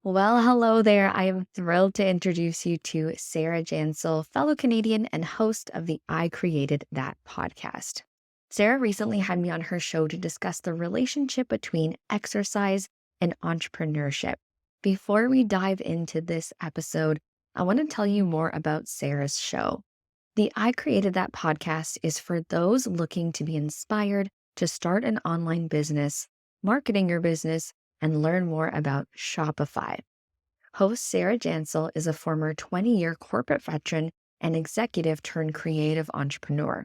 Well, hello there. I am thrilled to introduce you to Sarah Jansel, fellow Canadian and host of the I Created That podcast. Sarah recently had me on her show to discuss the relationship between exercise and entrepreneurship. Before we dive into this episode, I want to tell you more about Sarah's show. The I Created That podcast is for those looking to be inspired to start an online business, marketing your business, and learn more about Shopify. Host Sarah Jansel is a former 20-year corporate veteran and executive turned creative entrepreneur.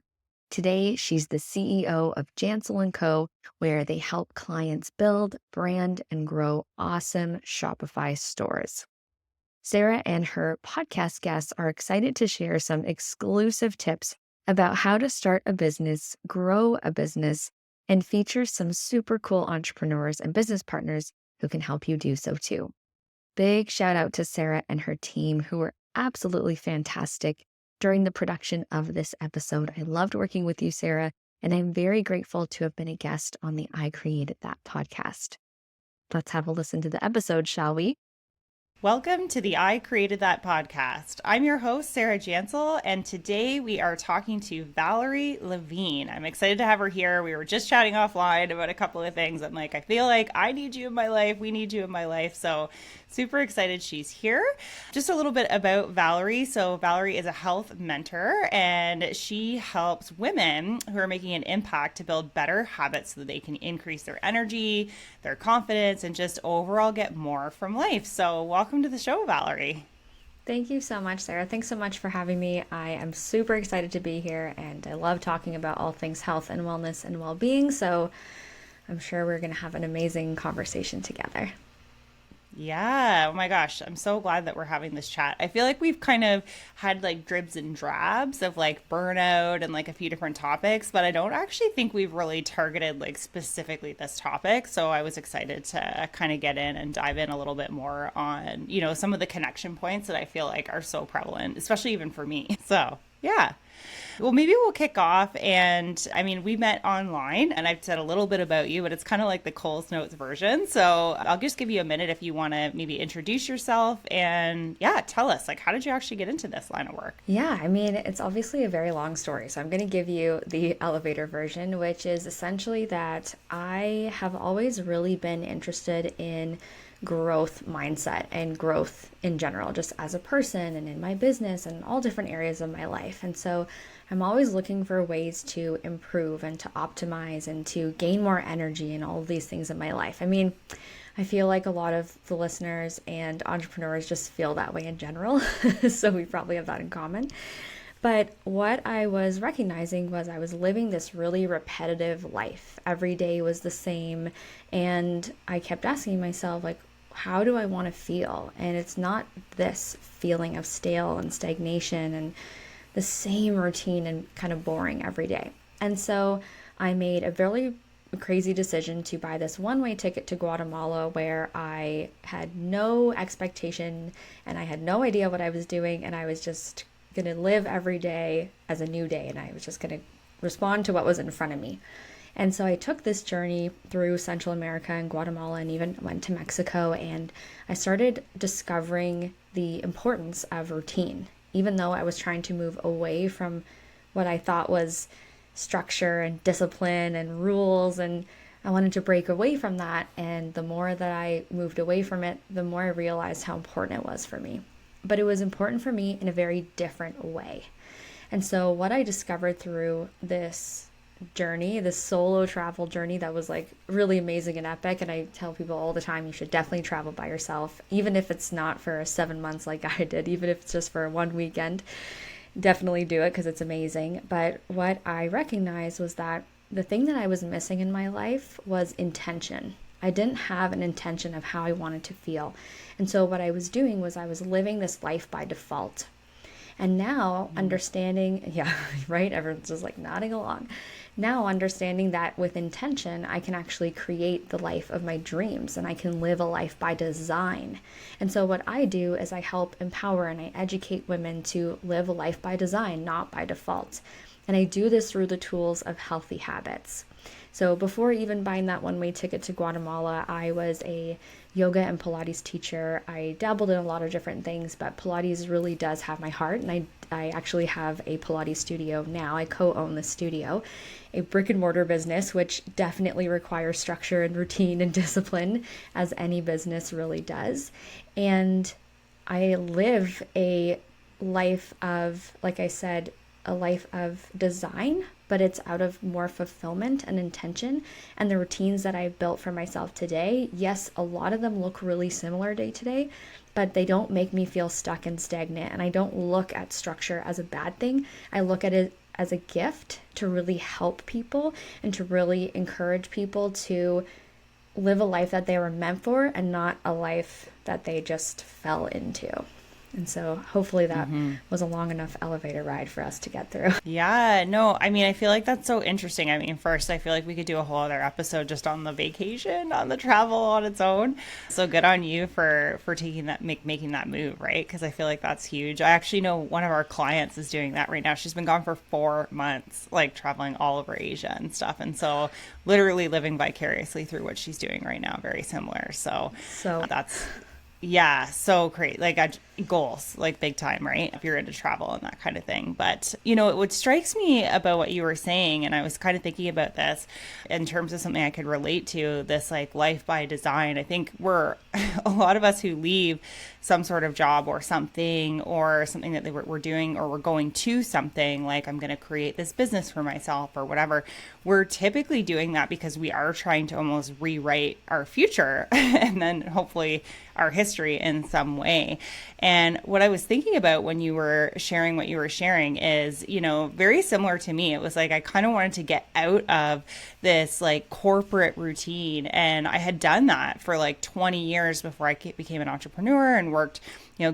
Today, she's the CEO of Jansel Co, where they help clients build, brand, and grow awesome Shopify stores. Sarah and her podcast guests are excited to share some exclusive tips about how to start a business, grow a business, and feature some super cool entrepreneurs and business partners who can help you do so too. Big shout out to Sarah and her team who were absolutely fantastic during the production of this episode. I loved working with you, Sarah, and I'm very grateful to have been a guest on the I Created That podcast. Let's have a listen to the episode, shall we? Welcome to the I Created That podcast. I'm your host, Sarah Jansel, and today we are talking to Valerie Levine. I'm excited to have her here. We were just chatting offline about a couple of things. I'm like, I feel like I need you in my life. We need you in my life. So super excited she's here. Just a little bit about Valerie. So Valerie is a health mentor, and she helps women who are making an impact to build better habits so that they can increase their energy, their confidence, and just overall get more from life. So welcome to the show, Valerie. Thank you so much, Sarah. Thanks so much for having me. I am super excited to be here, and I love talking about all things health and wellness and well-being. So I'm sure we're going to have an amazing conversation together. Yeah. Oh my gosh. I'm so glad that we're having this chat. I feel like we've kind of had like dribs and drabs of like burnout and like a few different topics, but I don't actually think we've really targeted like specifically this topic. So I was excited to kind of get in and dive in a little bit more on, some of the connection points that I feel like are so prevalent, especially even for me. So yeah. Well, maybe we'll kick off. And I mean, we met online and I've said a little bit about you, but it's kind of like the Coles Notes version. So I'll just give you a minute if you want to maybe introduce yourself and tell us, like, how did you actually get into this line of work? Yeah, I mean, it's obviously a very long story. So I'm going to give you the elevator version, which is essentially that I have always really been interested in growth mindset and growth in general, just as a person and in my business and all different areas of my life. And so I'm always looking for ways to improve and to optimize and to gain more energy and all of these things in my life. I mean, I feel like a lot of the listeners and entrepreneurs just feel that way in general. So we probably have that in common. But what I was recognizing was I was living this really repetitive life. Every day was the same. And I kept asking myself, like, how do I want to feel? And it's not this feeling of stale and stagnation and the same routine and kind of boring every day. And so I made a very crazy decision to buy this one-way ticket to Guatemala where I had no expectation and I had no idea what I was doing, and I was just going to live every day as a new day, and I was just going to respond to what was in front of me. And so I took this journey through Central America and Guatemala and even went to Mexico, and I started discovering the importance of routine. Even though I was trying to move away from what I thought was structure and discipline and rules, and I wanted to break away from that. And the more that I moved away from it, the more I realized how important it was for me. But it was important for me in a very different way. And so what I discovered through this journey, this solo travel journey that was like really amazing and epic, and I tell people all the time, you should definitely travel by yourself, even if it's not for 7 months like I did, even if it's just for one weekend, definitely do it because it's amazing. But what I recognized was that the thing that I was missing in my life was intention. I didn't have an intention of how I wanted to feel. And so what I was doing was I was living this life by default. And now understanding, right? Everyone's just like nodding along. Now understanding that with intention, I can actually create the life of my dreams, and I can live a life by design. And so what I do is I help empower and I educate women to live a life by design, not by default. And I do this through the tools of healthy habits. So before even buying that one-way ticket to Guatemala, I was a yoga and Pilates teacher. I dabbled in a lot of different things, but Pilates really does have my heart. And I actually have a Pilates studio now. I co-own the studio, a brick and mortar business, which definitely requires structure and routine and discipline, as any business really does. And I live a life of, like I said, a life of design, but it's out of more fulfillment and intention. And the routines that I've built for myself today, yes, a lot of them look really similar day to day, but they don't make me feel stuck and stagnant. And I don't look at structure as a bad thing. I look at it as a gift to really help people and to really encourage people to live a life that they were meant for and not a life that they just fell into. And so hopefully that was a long enough elevator ride for us to get through. Yeah, no, I mean, I feel like that's so interesting. I mean, first, I feel like we could do a whole other episode just on the vacation, on the travel on its own. So good on you for taking that, making that move, right? Because I feel like that's huge. I actually know one of our clients is doing that right now. She's been gone for 4 months, like traveling all over Asia and stuff. And so literally living vicariously through what she's doing right now, very similar. So that's... Yeah, so great. Like goals, like big time, right? If you're into travel and that kind of thing. But, what strikes me about what you were saying, and I was kind of thinking about this in terms of something I could relate to, this like life by design. I think we're a lot of us who leave some sort of job or something that we're doing, or we're going to something like, I'm going to create this business for myself or whatever. We're typically doing that because we are trying to almost rewrite our future and then hopefully our history in some way. And what I was thinking about when you were sharing what you were sharing is, very similar to me. It was like I kind of wanted to get out of this like corporate routine. And I had done that for like 20 years before I became an entrepreneur and worked,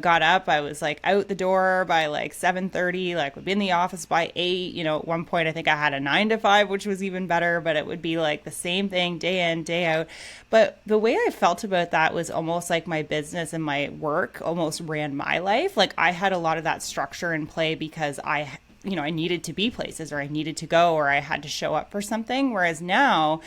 got up. I was like out the door by like 7:30, like would be in the office by 8. At one point I think I had a 9 to 5, which was even better, but it would be like the same thing day in, day out. But the way I felt about that was almost like my business and my work almost ran my life. Like I had a lot of that structure in play because I needed to be places, or I needed to go, or I had to show up for something. Whereas now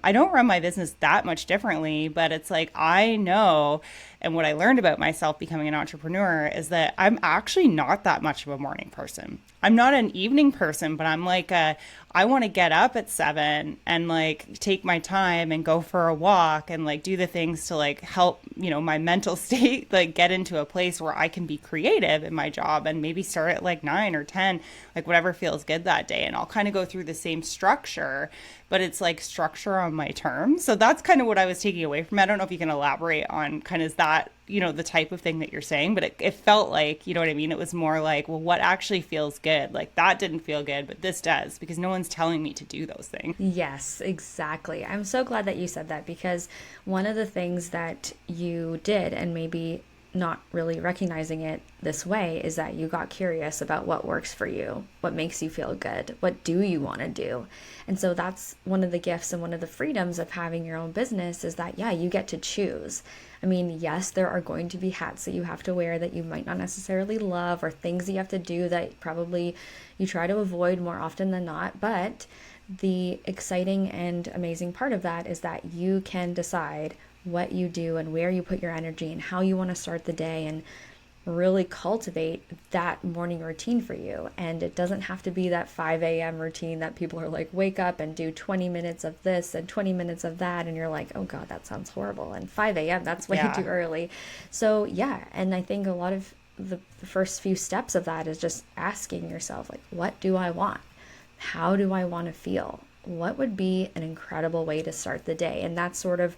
I don't run my business that much differently, but it's like I know, and what I learned about myself becoming an entrepreneur is that I'm actually not that much of a morning person. I'm not an evening person, but I'm like I want to get up at 7 and like take my time and go for a walk and like do the things to like help, my mental state, like get into a place where I can be creative in my job, and maybe start at like 9 or 10, like whatever feels good that day. And I'll kind of go through the same structure, but it's like structure on my terms. So that's kind of what I was taking away from it. I don't know if you can elaborate on kind of that, the type of thing that you're saying, but it felt like, what I mean? It was more like, well, what actually feels good? Like that didn't feel good, but this does, because no one's telling me to do those things. Yes, exactly. I'm so glad that you said that, because one of the things that you did, and maybe not really recognizing it this way, is that you got curious about what works for you, what makes you feel good, what do you want to do. And so that's one of the gifts and one of the freedoms of having your own business, is that, yeah, you get to choose. I mean, yes, there are going to be hats that you have to wear that you might not necessarily love, or things that you have to do that probably you try to avoid more often than not. But the exciting and amazing part of that is that you can decide what you do and where you put your energy and how you want to start the day, and really cultivate that morning routine for you. And it doesn't have to be that 5 a.m. routine that people are like, wake up and do 20 minutes of this and 20 minutes of that. And you're like, oh God, that sounds horrible. And 5 a.m., that's way too early. So yeah, and I think a lot of the first few steps of that is just asking yourself, like, what do I want? How do I want to feel? What would be an incredible way to start the day? And that's sort of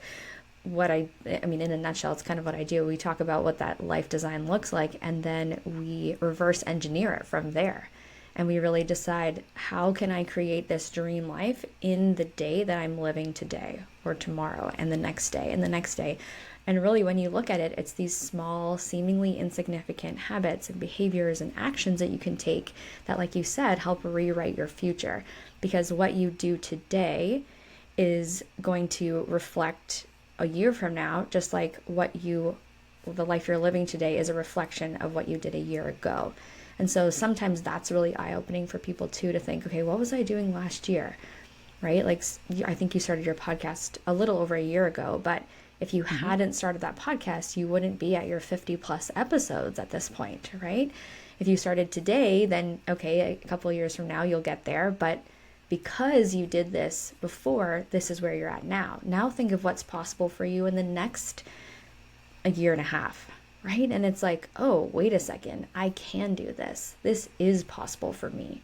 what I mean, in a nutshell, it's kind of what I do. We talk about what that life design looks like, and then we reverse engineer it from there. And we really decide, how can I create this dream life in the day that I'm living today, or tomorrow, and the next day, and the next day. And really, when you look at it, it's these small, seemingly insignificant habits and behaviors and actions that you can take that, like you said, help rewrite your future. Because what you do today is going to reflect a year from now, just like what you the life you're living today is a reflection of what you did a year ago. And so sometimes that's really eye-opening for people too, to think, okay, what was I doing last year? Right? Like, I think you started your podcast a little over a year ago, but if you hadn't started that podcast, you wouldn't be at your 50 plus episodes at this point, right? If you started today, then okay, a couple of years from now, you'll get there. But because you did this before, this is where you're at now. Now think of what's possible for you in the next a year and a half, right? And it's like, oh, wait a second, I can do this. This is possible for me.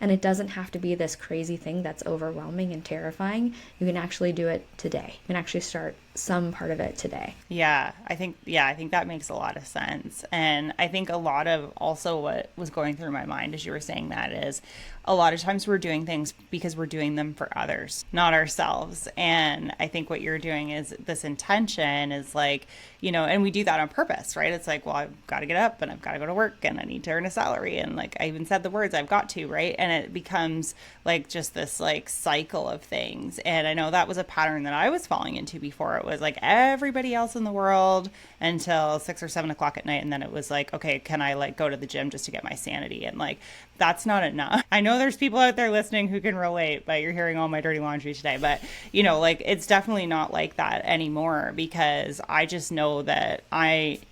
And it doesn't have to be this crazy thing that's overwhelming and terrifying. You can actually do it today. You can actually start some part of it today. I think that makes a lot of sense. And I think a lot of also what was going through my mind as you were saying that is a lot of times we're doing things because we're doing them for others, not ourselves. And I think what you're doing is this intention is like, and we do that on purpose, right? It's like, well, I've got to get up and I've got to go to work and I need to earn a salary. And like, I even said the words, I've got to, right? And it becomes like just this like cycle of things. And I know that was a pattern that I was falling into before. It was like everybody else in the world until 6 or 7 o'clock at night. And then it was like, okay, can I like go to the gym just to get my sanity? And like, that's not enough. I know there's people out there listening who can relate, but you're hearing all my dirty laundry today. But, like it's definitely not like that anymore, because I just know that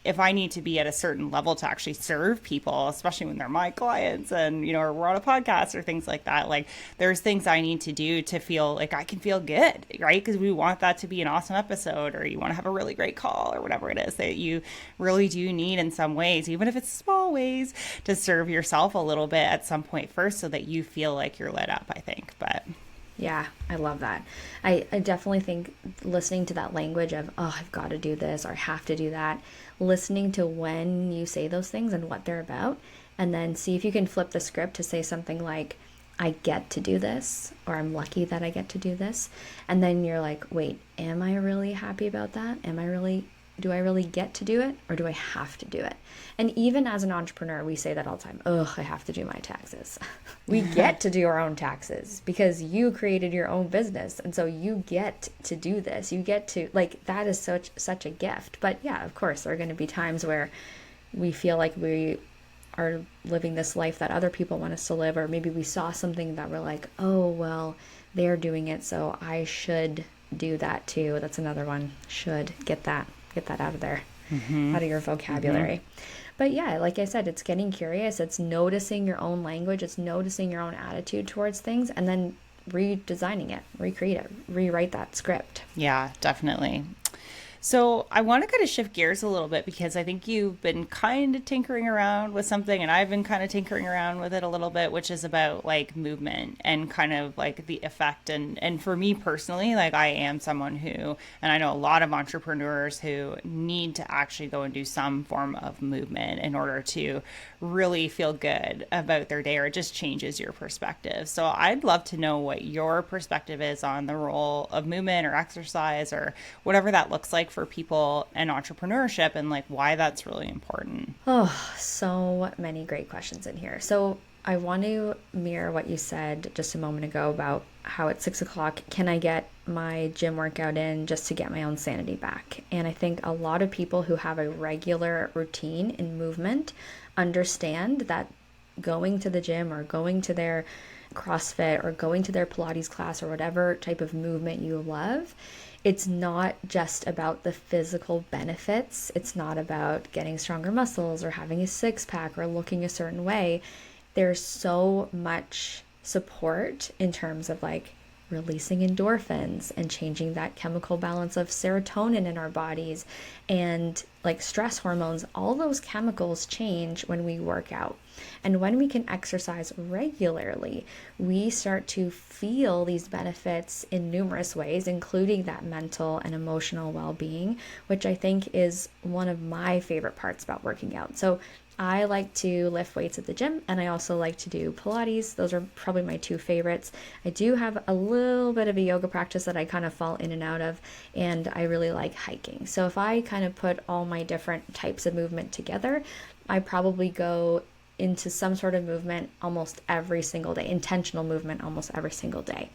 if I need to be at a certain level to actually serve people, especially when they're my clients and, or we're on a podcast or things like that, like there's things I need to do to feel like I can feel good, right? Because we want that to be an awesome episode, or you want to have a really great call or whatever it is that you really do need in some ways, even if it's small ways, to serve yourself a little bit at some point first so that you feel like you're lit up, I think. But yeah, I love that. I definitely think listening to that language of, oh, I've got to do this or I have to do that, listening to when you say those things and what they're about, and then see if you can flip the script to say something like, I get to do this, or I'm lucky that I get to do this. And then you're like, wait, am I really happy about that? Do I really get to do it, or do I have to do it? And even as an entrepreneur, we say that all the time. Oh, I have to do my taxes. We get to do our own taxes because you created your own business. And so you get to do this. You get to, like, that is such a gift. But yeah, of course, there are going to be times where we feel like we are living this life that other people want us to live, or maybe we saw something that we're like, oh, well, they're doing it, so I should do that too. That's another one. Should. Get that out of there, out of your vocabulary. But yeah, like I said, it's getting curious. It's noticing your own language. It's noticing your own attitude towards things, and then redesigning it, recreate it, rewrite that script. Yeah, definitely. So I want to kind of shift gears a little bit, because I think you've been kind of tinkering around with something, and I've been kind of tinkering around with it a little bit, which is about like movement and kind of like the effect. And for me personally, like I am someone who, and I know a lot of entrepreneurs who need to actually go and do some form of movement in order to really feel good about their day, or it just changes your perspective. So I'd love to know what your perspective is on the role of movement or exercise or whatever that looks like for people and entrepreneurship, and like why that's really important. Oh, so many great questions in here. So I want to mirror what you said just a moment ago about how at 6 o'clock, can I get my gym workout in just to get my own sanity back? And I think a lot of people who have a regular routine in movement understand that going to the gym or going to their CrossFit or going to their Pilates class or whatever type of movement you love, it's not just about the physical benefits. It's not about getting stronger muscles or having a six-pack or looking a certain way. There's so much support in terms of like releasing endorphins and changing that chemical balance of serotonin in our bodies, and like stress hormones. All those chemicals change when we work out. And when we can exercise regularly, we start to feel these benefits in numerous ways, including that mental and emotional well-being, which I think is one of my favorite parts about working out. So I like to lift weights at the gym, and I also like to do Pilates. Those are probably my two favorites. I do have a little bit of a yoga practice that I kind of fall in and out of, and I really like hiking. So if I kind of put all my different types of movement together, I probably go into some sort of movement almost every single day, intentional movement almost every single day.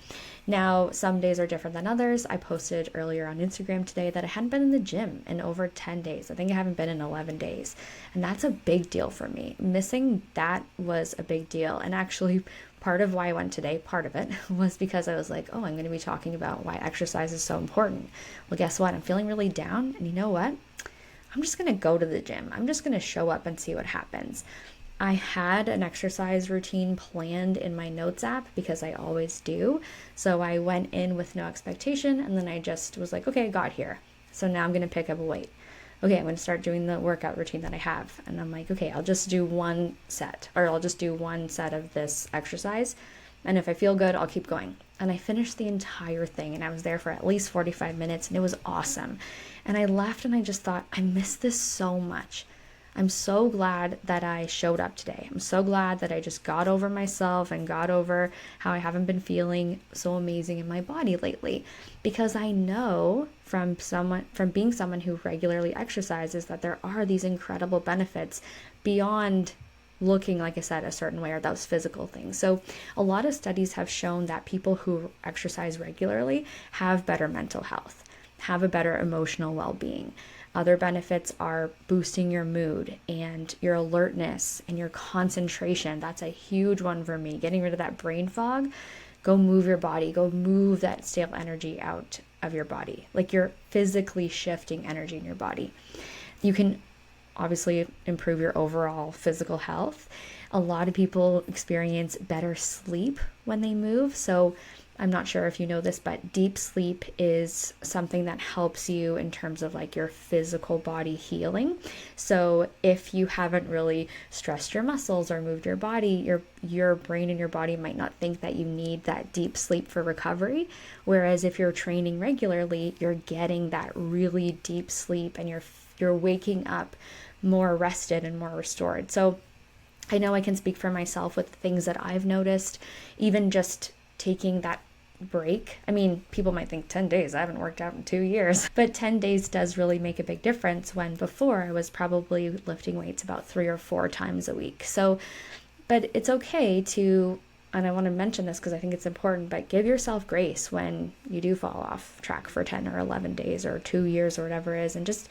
Now, some days are different than others. I posted earlier on Instagram today that I hadn't been in the gym in over 10 days. I think I haven't been in 11 days. And that's a big deal for me. Missing that was a big deal. And actually, part of why I went today, part of it, was because I was like, oh, I'm going to be talking about why exercise is so important. Well, guess what? I'm feeling really down. And you know what? I'm just going to go to the gym. I'm just going to show up and see what happens. I had an exercise routine planned in my notes app because I always do. So I went in with no expectation, and then I just was like, okay, I got here. So now I'm going to pick up a weight. Okay, I'm going to start doing the workout routine that I have. And I'm like, okay, I'll just do one set of this exercise. And if I feel good, I'll keep going. And I finished the entire thing, and I was there for at least 45 minutes, and it was awesome. And I left and I just thought, I miss this so much. I'm so glad that I showed up today. I'm so glad that I just got over myself and got over how I haven't been feeling so amazing in my body lately. Because I know from being someone who regularly exercises that there are these incredible benefits beyond looking, like I said, a certain way, or those physical things. So a lot of studies have shown that people who exercise regularly have better mental health, have a better emotional well-being. Other benefits are boosting your mood and your alertness and your concentration. That's a huge one for me. Getting rid of that brain fog. Go move your body. Go move that stale energy out of your body. Like you're physically shifting energy in your body. You can obviously improve your overall physical health. A lot of people experience better sleep when they move. So I'm not sure if you know this, but deep sleep is something that helps you in terms of like your physical body healing. So if you haven't really stressed your muscles or moved your body, your brain and your body might not think that you need that deep sleep for recovery. Whereas if you're training regularly, you're getting that really deep sleep and you're waking up more rested and more restored. So I know I can speak for myself with things that I've noticed, even just taking that break. I mean, people might think 10 days, I haven't worked out in 2 years, but 10 days does really make a big difference when before I was probably lifting weights about 3 or 4 times a week. So, but it's okay to, and I want to mention this because I think it's important, but give yourself grace when you do fall off track for 10 or 11 days or 2 years or whatever it is, and just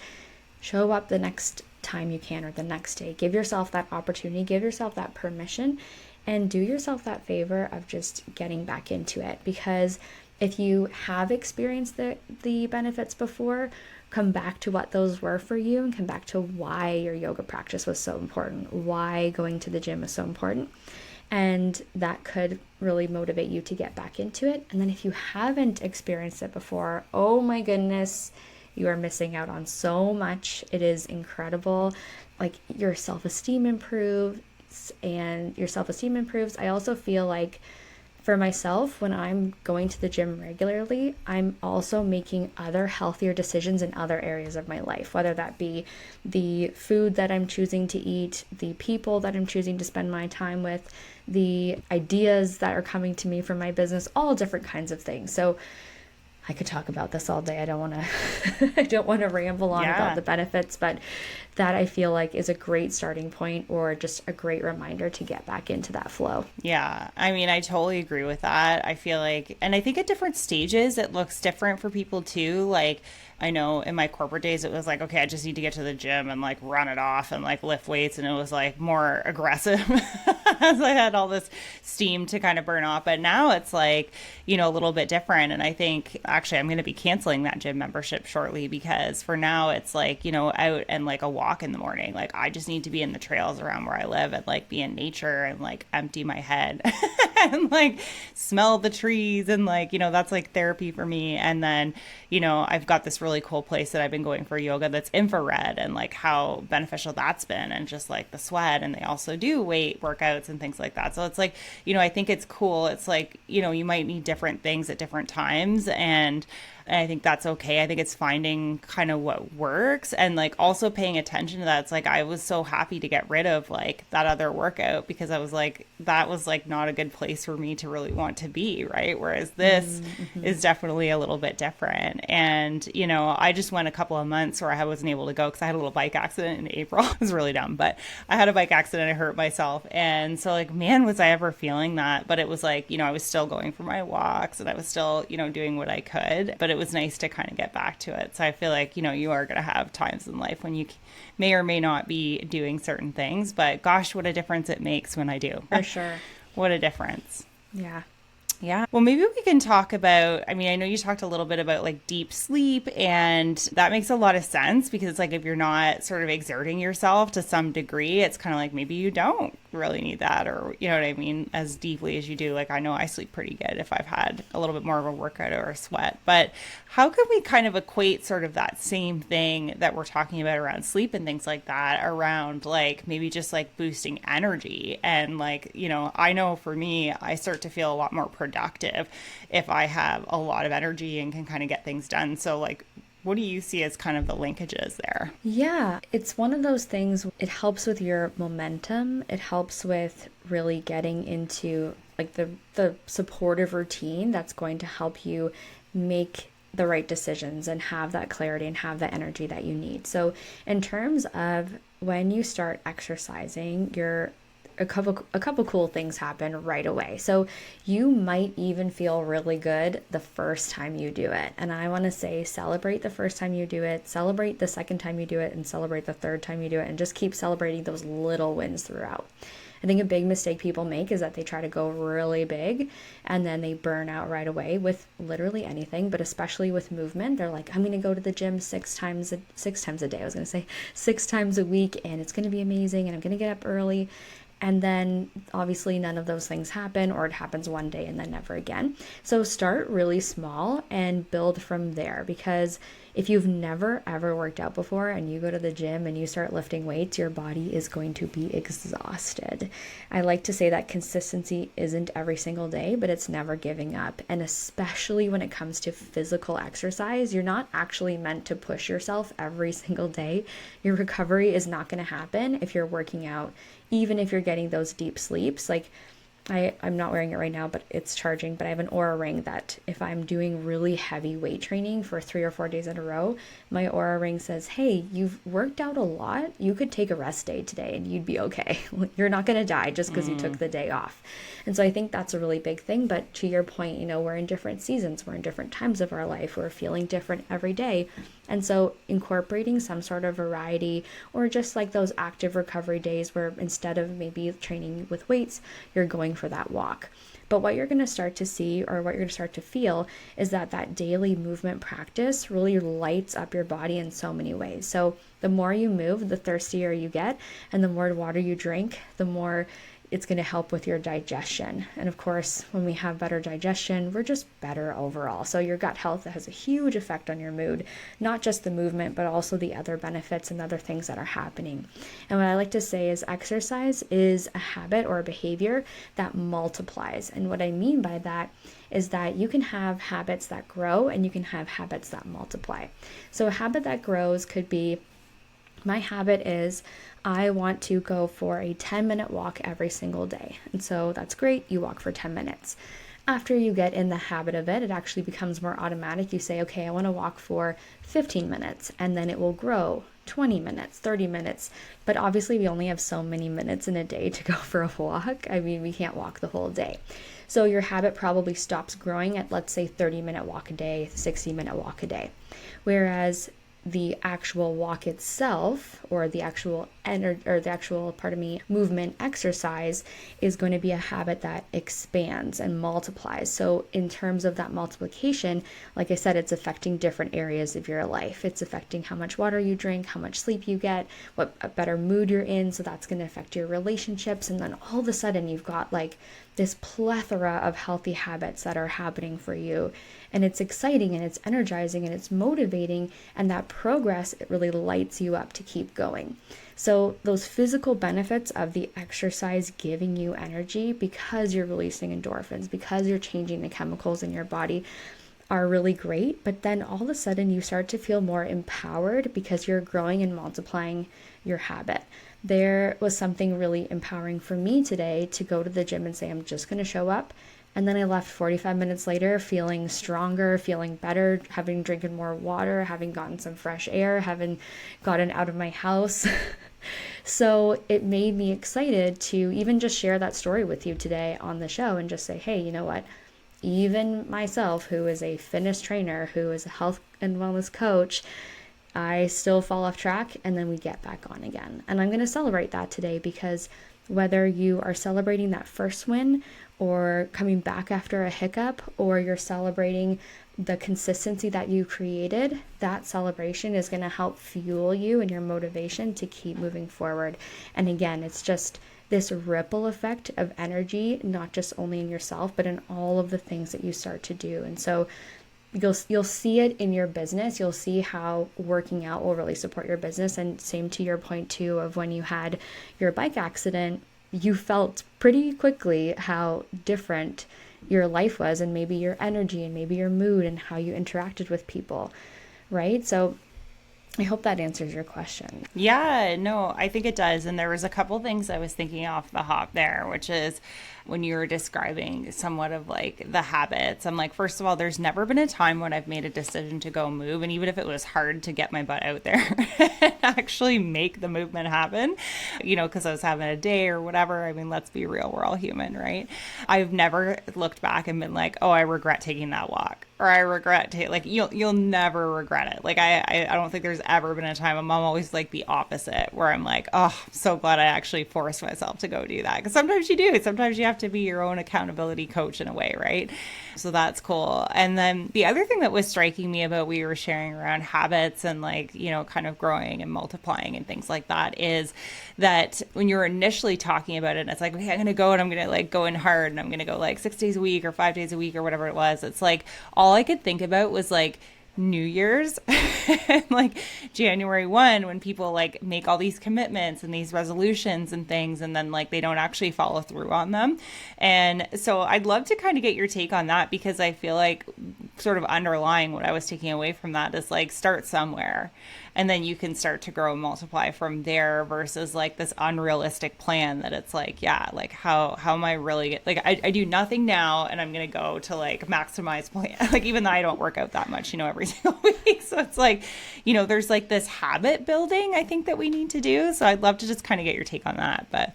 show up the next time you can or the next day. Give yourself that opportunity, give yourself that permission, and do yourself that favor of just getting back into it. Because if you have experienced the benefits before, come back to what those were for you and come back to why your yoga practice was so important, why going to the gym is so important. And that could really motivate you to get back into it. And then if you haven't experienced it before, oh my goodness, you are missing out on so much. It is incredible. Like your self-esteem improves. I also feel like for myself, when I'm going to the gym regularly, I'm also making other healthier decisions in other areas of my life, whether that be the food that I'm choosing to eat, the people that I'm choosing to spend my time with, the ideas that are coming to me from my business, all different kinds of things. So I could talk about this all day. I don't want to ramble on about the benefits, but that I feel like is a great starting point or just a great reminder to get back into that flow. Yeah. I mean, I totally agree with that. I feel like, and I think at different stages, it looks different for people too. Like, I know in my corporate days, it was like, okay, I just need to get to the gym and like run it off and like lift weights. And it was like more aggressive as I had all this steam to kind of burn off. But now it's like, you know, a little bit different. And I think actually I'm going to be canceling that gym membership shortly because for now it's like, you know, out and like a walk in the morning. Like I just need to be in the trails around where I live and like be in nature and like empty my head and like smell the trees. And like, you know, that's like therapy for me. And then, you know, I've got this really cool place that I've been going for yoga that's infrared and like how beneficial that's been and just like the sweat. And they also do weight workouts and things like that. So it's like, you know, I think it's cool. It's like, you know, you might need different things at different times. And And I think that's okay. I think it's finding kind of what works and like also paying attention to that. It's like I was so happy to get rid of like that other workout because I was like, that was like not a good place for me to really want to be, right? Whereas this is definitely a little bit different. And, you know, I just went a couple of months where I wasn't able to go because I had a little bike accident in April. It was really dumb, but I had a bike accident. I hurt myself. And so like, man, was I ever feeling that? But it was like, you know, I was still going for my walks and I was still, you know, doing what I could, but it was nice to kind of get back to it. So I feel like, you know, you are going to have times in life when you may or may not be doing certain things, but gosh, what a difference it makes when I do. For sure. What a difference. Yeah. Yeah. Well, maybe we can talk about, I mean, I know you talked a little bit about like deep sleep, and that makes a lot of sense because like if you're not sort of exerting yourself to some degree, it's kind of like maybe you don't really need that, or you know what I mean, as deeply as you do. Like I know I sleep pretty good if I've had a little bit more of a workout or a sweat, but how can we kind of equate sort of that same thing that we're talking about around sleep and things like that around like maybe just like boosting energy? And like, you know, I know for me, I start to feel a lot more productive if I have a lot of energy and can kind of get things done. So like, what do you see as kind of the linkages there? Yeah, it's one of those things. It helps with your momentum. It helps with really getting into like the supportive routine that's going to help you make the right decisions and have that clarity and have the energy that you need. So in terms of when you start exercising, a couple cool things happen right away. So you might even feel really good the first time you do it. And I want to say celebrate the first time you do it, celebrate the second time you do it, and celebrate the third time you do it, and just keep celebrating those little wins throughout. I think a big mistake people make is that they try to go really big and then they burn out right away with literally anything, but especially with movement. They're like, I'm going to go to the gym six times a day. I was going to say 6 times a week, and it's going to be amazing, and I'm going to get up early. And then obviously none of those things happen, or it happens one day and then never again. So start really small and build from there, because if you've never ever worked out before and you go to the gym and you start lifting weights, your body is going to be exhausted. I like to say that consistency isn't every single day, but it's never giving up. And especially when it comes to physical exercise, you're not actually meant to push yourself every single day. Your recovery is not going to happen if you're working out, even if you're getting those deep sleeps. Like I'm not wearing it right now, but it's charging, but I have an Aura ring that if I'm doing really heavy weight training for 3 or 4 days in a row, my Aura ring says, hey, you've worked out a lot. You could take a rest day today and you'd be okay. You're not going to die just because you took the day off. And so I think that's a really big thing. But to your point, you know, we're in different seasons. We're in different times of our life. We're feeling different every day. And so incorporating some sort of variety, or just like those active recovery days where instead of maybe training with weights, you're going for that walk. But what you're going to start to see, or what you're going to start to feel, is that daily movement practice really lights up your body in so many ways. So the more you move, the thirstier you get, and the more water you drink, the more it's going to help with your digestion. And of course, when we have better digestion, we're just better overall. So your gut health has a huge effect on your mood, not just the movement, but also the other benefits and other things that are happening. And what I like to say is exercise is a habit or a behavior that multiplies. And what I mean by that is that you can have habits that grow and you can have habits that multiply. So a habit that grows could be, my habit is I want to go for a 10-minute walk every single day. And so that's great. You walk for 10 minutes. After you get in the habit of it, it actually becomes more automatic. You say, okay, I want to walk for 15 minutes, and then it will grow 20 minutes, 30 minutes. But obviously we only have so many minutes in a day to go for a walk. I mean, we can't walk the whole day. So your habit probably stops growing at, let's say, 30-minute walk a day, 60-minute walk a day. Whereas the actual walk itself, or the actual movement exercise, is going to be a habit that expands and multiplies. So in terms of that multiplication, like I said, it's affecting different areas of your life. It's affecting how much water you drink, how much sleep you get, what a better mood you're in. So that's going to affect your relationships. And then all of a sudden you've got like this plethora of healthy habits that are happening for you. And it's exciting and it's energizing and it's motivating, and that progress, it really lights you up to keep going. So those physical benefits of the exercise giving you energy because you're releasing endorphins, because you're changing the chemicals in your body, are really great, but then all of a sudden you start to feel more empowered because you're growing and multiplying your habit. There was something really empowering for me today to go to the gym and say, I'm just going to show up. And then I left 45 minutes later feeling stronger, feeling better, having drinking more water, having gotten some fresh air, having gotten out of my house. So it made me excited to even just share that story with you today on the show and just say, hey, you know what? Even myself, who is a fitness trainer, who is a health and wellness coach, I still fall off track and then we get back on again. And I'm going to celebrate that today because whether you are celebrating that first win or coming back after a hiccup, or you're celebrating the consistency that you created, that celebration is going to help fuel you and your motivation to keep moving forward. And again, it's just this ripple effect of energy, not just only in yourself, but in all of the things that you start to do. And so you'll see it in your business. You'll see how working out will really support your business. And same to your point too, of when you had your bike accident, you felt pretty quickly how different your life was, and maybe your energy and maybe your mood and how you interacted with people, right? So I hope that answers your question. Yeah, no, I think it does. And there was a couple things I was thinking off the hop there, which is when you were describing somewhat of like the habits. I'm like, first of all, there's never been a time when I've made a decision to go move. And even if it was hard to get my butt out there and actually make the movement happen, you know, because I was having a day or whatever. I mean, let's be real. We're all human, right? I've never looked back and been like, oh, I regret taking that walk. Or I regret like you'll never regret it. Like I don't think there's ever been a time. I'm always like the opposite, where I'm like, oh, I'm so glad I actually forced myself to go do that. Because sometimes you do. Sometimes you have to be your own accountability coach in a way, right? So that's cool. And then the other thing that was striking me about we were sharing around habits and like, you know, kind of growing and multiplying and things like that is that when you're initially talking about it, and it's like, okay, I'm going to go and I'm going to like go in hard and I'm going to go like 6 days a week or 5 days a week or whatever it was. It's like all I could think about was like New Year's and like January 1 when people like make all these commitments and these resolutions and things, and then like they don't actually follow through on them. And so I'd love to kind of get your take on that, because I feel like sort of underlying what I was taking away from that is like start somewhere and then you can start to grow and multiply from there, versus like this unrealistic plan that it's like, yeah, like how am I really like I do nothing now and I'm gonna go to like maximize plan, like even though I don't work out that much, you know, every single week. So it's like, you know, there's like this habit building I think that we need to do. So I'd love to just kind of get your take on that. But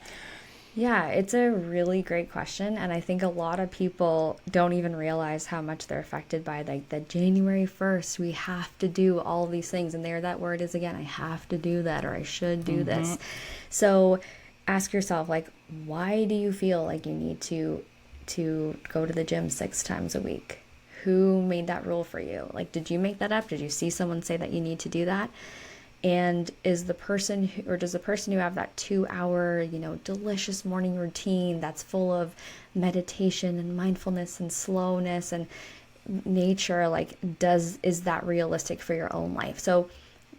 yeah, it's a really great question. And I think a lot of people don't even realize how much they're affected by like the January 1st, we have to do all these things. And there that word is again, I have to do that, or I should do this. So ask yourself, like, why do you feel like you need to go to the gym 6 times a week? Who made that rule for you? Like, did you make that up? Did you see someone say that you need to do that? And does the person who have that 2-hour, you know, delicious morning routine that's full of meditation and mindfulness and slowness and nature, like, is that realistic for your own life? So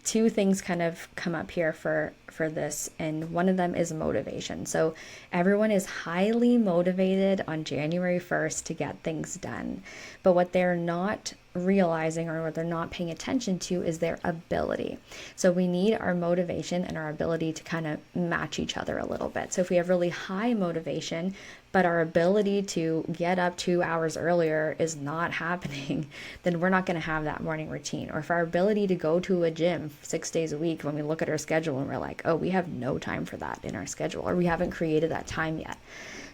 2 things kind of come up here for this, and one of them is motivation. So everyone is highly motivated on January 1st to get things done, but what they're not realizing or what they're not paying attention to is their ability. So we need our motivation and our ability to kind of match each other a little bit. So if we have really high motivation, but our ability to get up 2 hours earlier is not happening, then we're not going to have that morning routine. Or if our ability to go to a gym 6 days a week, when we look at our schedule and we're like, oh, we have no time for that in our schedule, or we haven't created that time yet.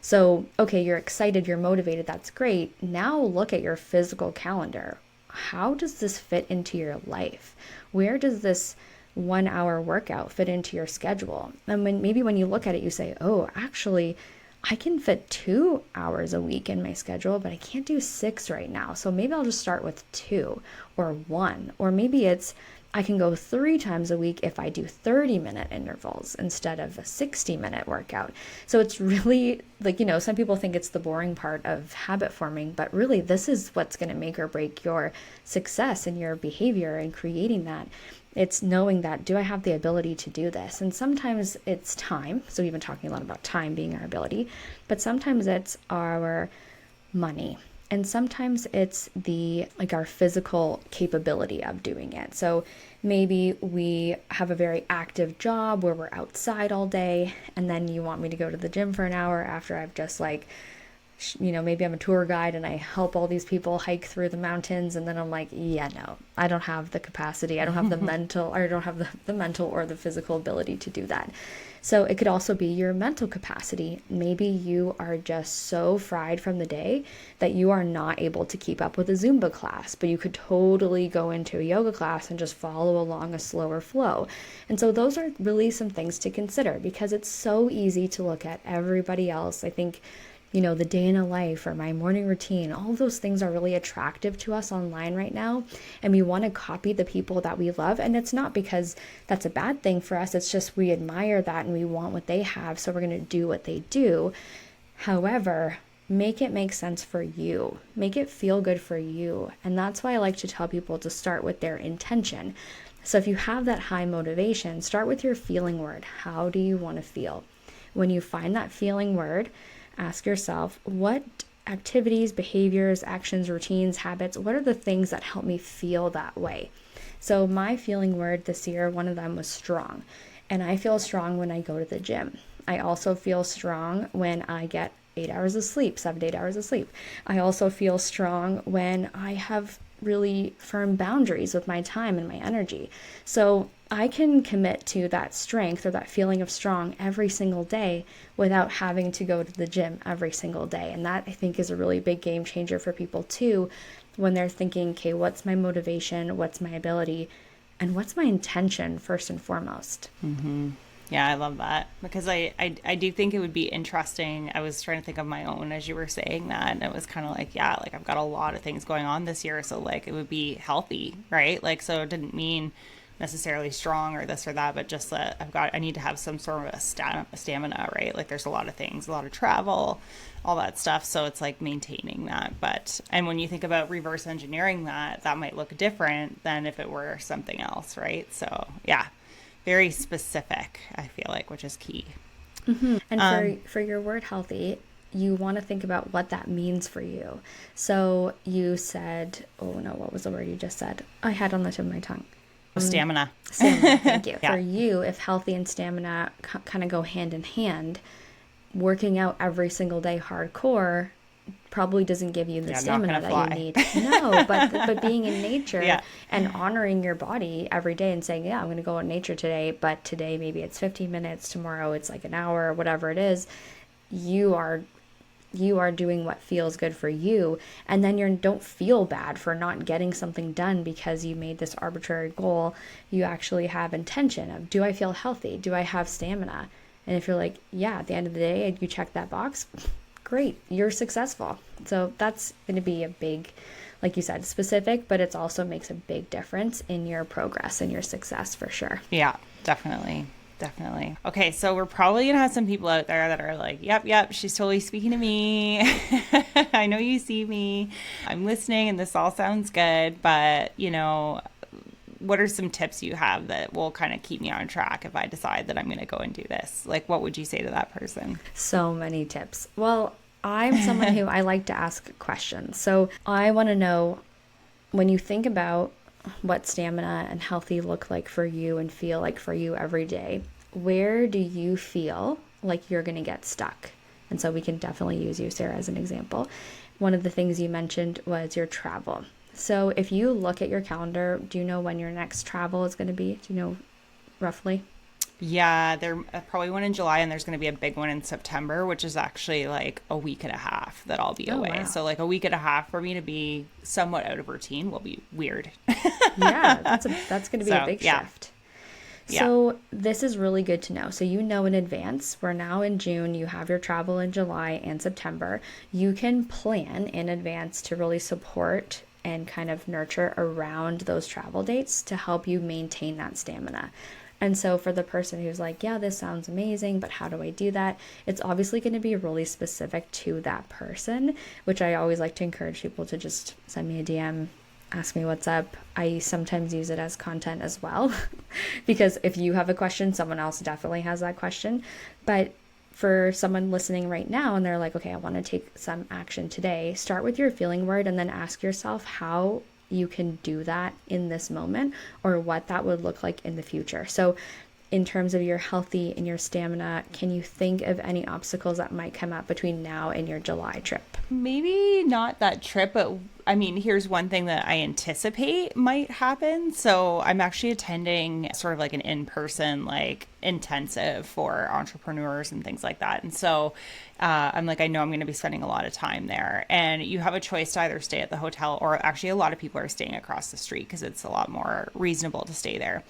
So, okay, you're excited, you're motivated, that's great. Now look at your physical calendar. How does this fit into your life? Where does this 1-hour workout fit into your schedule? And maybe when you look at it, you say, oh, actually, I can fit 2 hours a week in my schedule, but I can't do 6 right now. So maybe I'll just start with 2 or 1, or maybe it's I can go 3 times a week if I do 30-minute intervals instead of a 60-minute workout. So it's really like, you know, some people think it's the boring part of habit forming, but really this is what's going to make or break your success and your behavior and creating that. It's knowing that, do I have the ability to do this? And sometimes it's time. So we've been talking a lot about time being our ability, but sometimes it's our money. And sometimes it's our physical capability of doing it. So maybe we have a very active job where we're outside all day, and then you want me to go to the gym for an hour after I've just maybe I'm a tour guide and I help all these people hike through the mountains. And then I'm like, yeah, no, I don't have the capacity. I don't have the the mental or the physical ability to do that. So it could also be your mental capacity. Maybe you are just so fried from the day that you are not able to keep up with a Zumba class, but you could totally go into a yoga class and just follow along a slower flow. And so those are really some things to consider, because it's so easy to look at everybody else. I think the day in a life or my morning routine, all of those things are really attractive to us online right now. And we want to copy the people that we love. And it's not because that's a bad thing for us. It's just we admire that and we want what they have. So we're going to do what they do. However, make it make sense for you. Make it feel good for you. And that's why I like to tell people to start with their intention. So if you have that high motivation, start with your feeling word. How do you want to feel? When you find that feeling word, ask yourself, what activities, behaviors, actions, routines, habits, what are the things that help me feel that way? So my feeling word this year, one of them was strong. And I feel strong when I go to the gym. I also feel strong when I get 8 hours of sleep, 7 to 8 hours of sleep. I also feel strong when I have really firm boundaries with my time and my energy. So I can commit to that strength or that feeling of strong every single day without having to go to the gym every single day. And that, I think, is a really big game changer for people too, when they're thinking, okay, what's my motivation? What's my ability? And what's my intention first and foremost? Mm-hmm. Yeah, I love that, because I do think it would be interesting. I was trying to think of my own as you were saying that, and it was kind of like, yeah, like I've got a lot of things going on this year, so like it would be healthy, right? Like, so it didn't mean necessarily strong or this or that, but just that I need to have some sort of a stamina, right? Like there's a lot of things, a lot of travel, all that stuff. So it's like maintaining that. And when you think about reverse engineering that might look different than if it were something else, right? So yeah, very specific, I feel like, which is key. Mm-hmm. And for your word healthy, you want to think about what that means for you. So you said, oh no, what was the word you just said? I had on the tip of my tongue. Stamina. Stamina, thank you. Yeah. For you, if healthy and stamina kind of go hand in hand, working out every single day hardcore probably doesn't give you the stamina that you need. No, but being in nature and honoring your body every day and saying, yeah, I'm going to go in nature today, but today maybe it's 15 minutes, tomorrow it's like an hour, whatever it is, you are doing what feels good for you. And then you don't feel bad for not getting something done because you made this arbitrary goal. You actually have intention of, do I feel healthy? Do I have stamina? And if you're like, yeah, at the end of the day, you check that box, great, you're successful. So that's going to be a big, like you said, specific, but it also makes a big difference in your progress and your success for sure. Yeah, definitely. Definitely. Okay, so we're probably going to have some people out there that are like, yep, she's totally speaking to me. I know you see me. I'm listening and this all sounds good, but, what are some tips you have that will kind of keep me on track if I decide that I'm going to go and do this? Like, what would you say to that person? So many tips. Well, I'm someone who I like to ask questions. So I want to know, when you think about what stamina and healthy look like for you and feel like for you every day, where do you feel like you're going to get stuck? And so we can definitely use you, Sarah, as an example. One of the things you mentioned was your travel. So if you look at your calendar, do you know when your next travel is going to be? Do you know roughly? Yeah, there probably one in July, and there's going to be a big one in September, which is actually like a week and a half that I'll be away. Wow. So like a week and a half for me to be somewhat out of routine will be weird. Yeah, that's going to be a big shift. So this is really good to know. So you know in advance, we're now in June, you have your travel in July and September. You can plan in advance to really support and kind of nurture around those travel dates to help you maintain that stamina. And so for the person who's like, yeah, this sounds amazing, but how do I do that? It's obviously going to be really specific to that person, which I always like to encourage people to just send me a DM, ask me what's up. I sometimes use it as content as well, because if you have a question, someone else definitely has that question. But for someone listening right now and they're like, okay, I want to take some action today, start with your feeling word and then ask yourself how you can do that in this moment or what that would look like in the future. So in terms of your healthy and your stamina, can you think of any obstacles that might come up between now and your July trip? Maybe not that trip, but I mean, here's one thing that I anticipate might happen. So I'm actually attending sort of like an in-person like intensive for entrepreneurs and things like that. And so I'm like, I know I'm going to be spending a lot of time there. And you have a choice to either stay at the hotel or actually a lot of people are staying across the street because it's a lot more reasonable to stay there.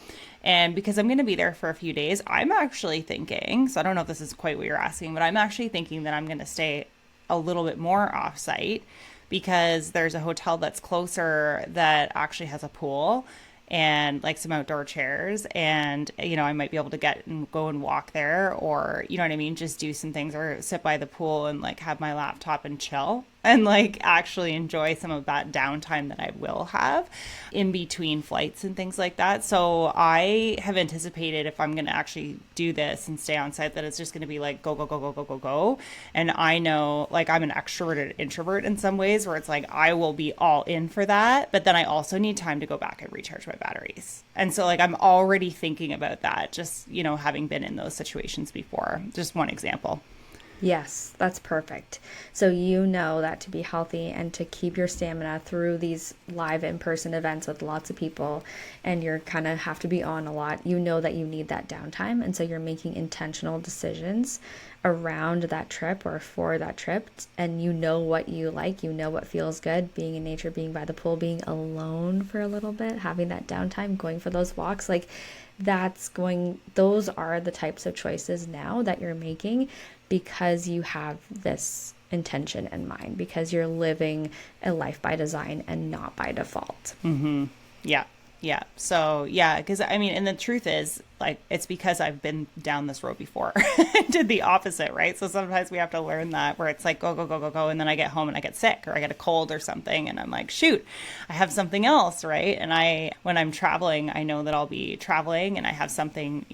And because I'm going to be there for a few days, I'm actually thinking, so I don't know if this is quite what you're asking, but I'm actually thinking that I'm going to stay a little bit more off-site because there's a hotel that's closer that actually has a pool and like some outdoor chairs, and I might be able to get and go and walk there, or you know what I mean, just do some things or sit by the pool and like have my laptop and chill and like actually enjoy some of that downtime that I will have in between flights and things like that. So I have anticipated if I'm going to actually do this and stay on site that it's just going to be like go, go, go, go, go, go, go. And I know like I'm an extroverted introvert in some ways where it's like I will be all in for that, but then I also need time to go back and recharge my batteries. And so like I'm already thinking about that, just, having been in those situations before. Just one example. Yes, that's perfect. So you know that to be healthy and to keep your stamina through these live in-person events with lots of people, and you're kind of have to be on a lot, you know that you need that downtime. And so you're making intentional decisions around that trip or for that trip. And you know what you like, you know what feels good, being in nature, being by the pool, being alone for a little bit, having that downtime, going for those walks. Like those are the types of choices now that you're making because you have this intention in mind, because you're living a life by design and not by default. Mm-hmm. Yeah. Yeah. So, yeah, because I mean, and the truth is, like, it's because I've been down this road before. I did the opposite, right? So sometimes we have to learn that where it's like, go, go, go, go, go. And then I get home and I get sick or I get a cold or something. And I'm like, shoot, I have something else, right? And when I'm traveling, I know that I'll be traveling and I have something,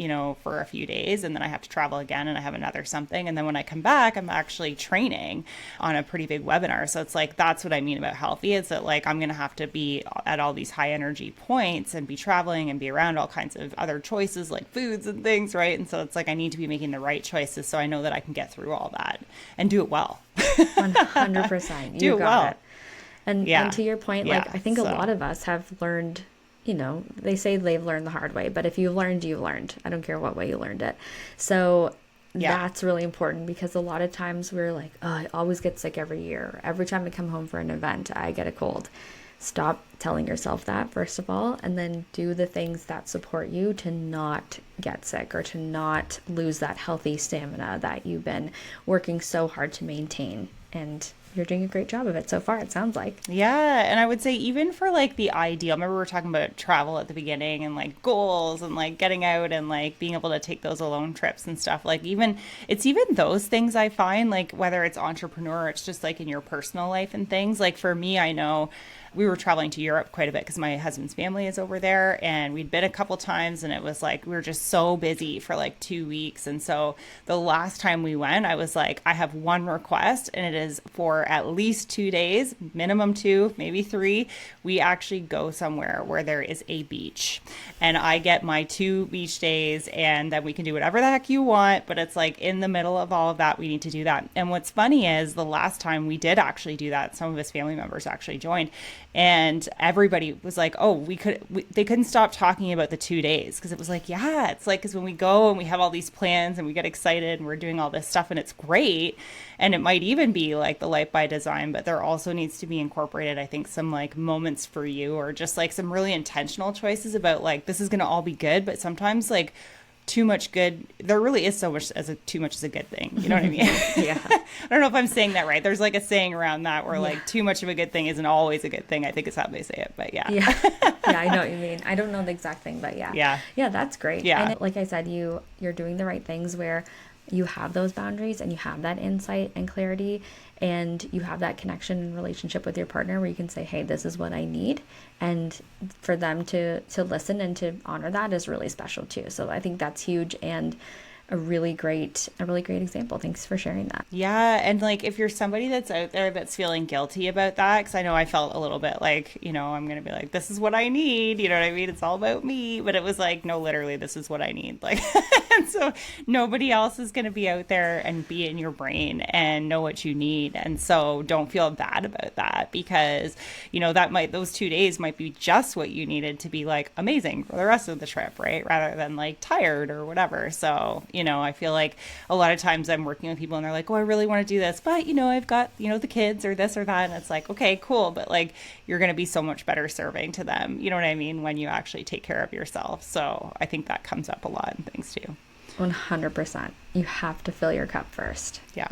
for a few days. And then I have to travel again and I have another something. And then when I come back, I'm actually training on a pretty big webinar. So it's like, that's what I mean about healthy. Is that like, I'm going to have to be at all these high energy points and be traveling and be around all kinds of other choices like foods and things, right? And so it's like I need to be making the right choices so I know that I can get through all that and do it well. 100%. Do it well. And to your point, like I think a lot of us have learned, they say they've learned the hard way, but if you've learned, you've learned. I don't care what way you learned it. So that's really important because a lot of times we're like, oh, I always get sick every year. Every time I come home for an event, I get a cold. Stop telling yourself that, first of all, and then do the things that support you to not get sick or to not lose that healthy stamina that you've been working so hard to maintain. And you're doing a great job of it so far, it sounds like. Yeah. And I would say even for like the ideal, remember we were talking about travel at the beginning and like goals and like getting out and like being able to take those alone trips and stuff. Like it's even those things I find, like whether it's entrepreneur or it's just like in your personal life and things. Like for me, I know we were traveling to Europe quite a bit because my husband's family is over there and we'd been a couple times and it was like we were just so busy for like 2 weeks. And so the last time we went, I was like, I have one request and it is for at least 2 days, minimum 2, maybe 3. We actually go somewhere where there is a beach and I get my 2 beach days and then we can do whatever the heck you want. But it's like in the middle of all of that, we need to do that. And what's funny is the last time we did actually do that, some of his family members actually joined. And everybody was like, oh, they couldn't stop talking about the 2 days because it was like, yeah, it's like, because when we go and we have all these plans and we get excited and we're doing all this stuff and it's great. And it might even be like the life by design, but there also needs to be incorporated, I think, some like moments for you or just like some really intentional choices about like, this is going to all be good. But sometimes like too much good, there really is so much too much is a good thing. You know what I mean? Yeah. I don't know if I'm saying that right. There's like a saying around that where like too much of a good thing isn't always a good thing. I think is how they say it, but yeah. Yeah, I know what you mean. I don't know the exact thing, but yeah, that's great. Yeah. And like I said, you're doing the right things where you have those boundaries and you have that insight and clarity and you have that connection and relationship with your partner where you can say, hey, this is what I need. And for them to listen and to honor that is really special too. So I think that's huge. And a really great example. Thanks for sharing that. Yeah. And like, if you're somebody that's out there that's feeling guilty about that, because I know I felt a little bit like, I'm going to be like, this is what I need. You know what I mean? It's all about me. But it was like, no, literally, this is what I need. Like, and so nobody else is going to be out there and be in your brain and know what you need. And so don't feel bad about that, because, those 2 days might be just what you needed to be like amazing for the rest of the trip, right? Rather than like tired or whatever. So, I feel like a lot of times I'm working with people and they're like, oh, I really want to do this, but I've got, the kids or this or that. And it's like, okay, cool. But like, you're going to be so much better serving to them. You know what I mean? When you actually take care of yourself. So I think that comes up a lot in things too. 100%. You have to fill your cup first. Yeah.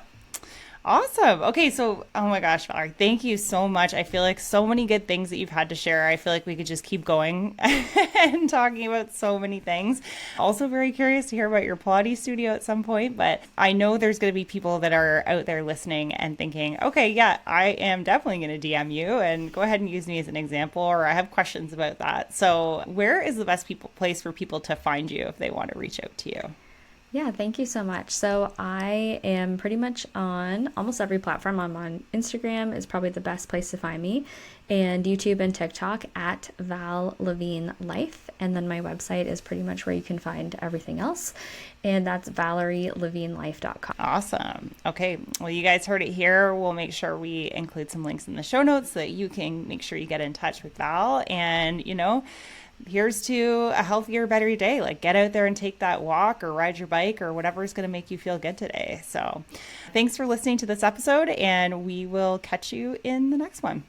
Awesome. Okay. So, oh my gosh, Valerie, thank you so much. I feel like so many good things that you've had to share. I feel like we could just keep going and talking about so many things. Also very curious to hear about your Pilates studio at some point, but I know there's going to be people that are out there listening and thinking, okay, yeah, I am definitely going to DM you and go ahead and use me as an example, or I have questions about that. So where is the best place for people to find you if they want to reach out to you? Yeah, thank you so much. So I am pretty much on almost every platform. I'm on Instagram is probably the best place to find me, and YouTube and TikTok at Val Levine Life. And then my website is pretty much where you can find everything else. And that's ValerieLevineLife.com. Awesome. Okay. Well, you guys heard it here. We'll make sure we include some links in the show notes so that you can make sure you get in touch with Val. And, here's to a healthier, better day. Like, get out there and take that walk or ride your bike or whatever is going to make you feel good today. So thanks for listening to this episode, and we will catch you in the next one.